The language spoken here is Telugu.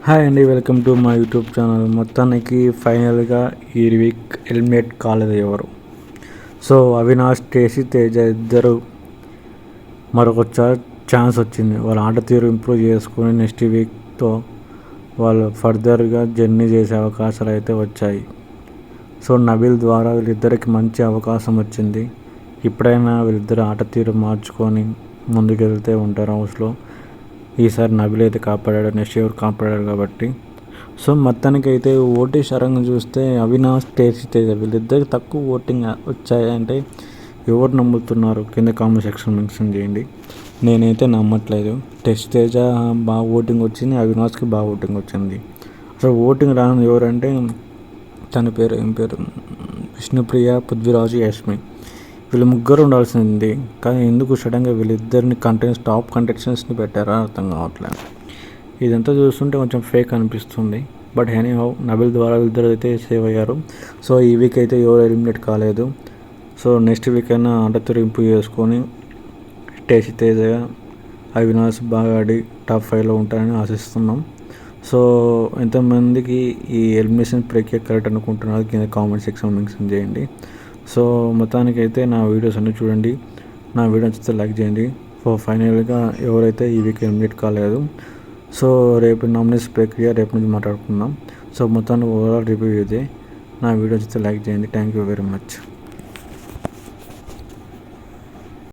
హాయ్ అండి, welcome to my YouTube channel. మొత్తానికి ఫైనల్గా ఈ వీక్ ఎలిమినేట్ కాలేదు ఎవరు. సో అవినాష్, టేసి, తేజ ఇద్దరు మరొక ఛాన్స్ వచ్చింది. వాళ్ళ ఆట తీరు ఇంప్రూవ్ చేసుకొని నెక్స్ట్ వీక్తో వాళ్ళు ఫర్దర్గా జర్నీ చేసే అవకాశాలు అయితే వచ్చాయి. సో నబీల్ ద్వారా వీళ్ళిద్దరికి మంచి అవకాశం వచ్చింది. ఇప్పుడైనా వీళ్ళిద్దరు ఆట తీరు మార్చుకొని ముందుకెళ్తే ఉంటారు హౌస్లో. ఈసారి నబీల్ అయితే కాపాడాడు, నెక్స్ట్ ఎవరు కాపాడాడు కాబట్టి. సో మొత్తానికి అయితే ఓటింగ్ శరంగా చూస్తే అవినాష్, టేసి, తేజ వీళ్ళిద్దరికి తక్కువ ఓటింగ్ వచ్చాయి. అంటే ఎవరు నమ్ముతున్నారు కింద కామెంట్ సెక్షన్ మెన్షన్ చేయండి. నేనైతే నమ్మట్లేదు. టేసి, తేజ బాగా ఓటింగ్ వచ్చింది, అవినాష్కి బాగా ఓటింగ్ వచ్చింది. అసలు ఓటింగ్ రాని ఎవరంటే తన పేరు ఏం పేరు విష్ణుప్రియ, పృథ్వీరాజు, యష్మి వీళ్ళు ముగ్గురు ఉండాల్సింది. కానీ ఎందుకు సడన్గా వీళ్ళిద్దరిని టాప్ కంటెస్టెంట్స్ని పెట్టారా అర్థం కావట్లేదు. ఇదంతా చూస్తుంటే కొంచెం ఫేక్ అనిపిస్తుంది. బట్ ఎనీహౌ నబీల్ ద్వారా వీళ్ళిద్దరు అయితే సేవ్ అయ్యారు. సో ఈ వీక్ అయితే ఎవరు ఎలిమినేట్ కాలేదు. సో నెక్స్ట్ వీక్ అయినా ఆట ఇంప్రూవ్ చేసుకొని టేసి, తేజ, అవినాష్ బాగా ఆడి టాప్ 5లో ఉంటారని ఆశిస్తున్నాం. సో ఎంతమందికి ఈ ఎలిమినేషన్ ప్రక్రియ కరెక్ట్ అనుకుంటున్నారు కింద కామెంట్ సెక్షన్ మెన్షన్ చేయండి. సో మొత్తానికైతే నా వీడియోస్ అన్నీ చూడండి. నా వీడియో నచ్చితే లైక్ చేయండి. ఫైనల్గా ఎవరైతే ఈ వీక్ ఎలిమినేట్ కాలేదు. సో రేపు నామినేషన్ ప్రక్రియ రేపు నుంచి మాట్లాడుకుందాం. సో మొత్తాన్ని ఓవరాల్ రివ్యూ ఇదే. నా వీడియో నచ్చితే లైక్ చేయండి. Thank you very much.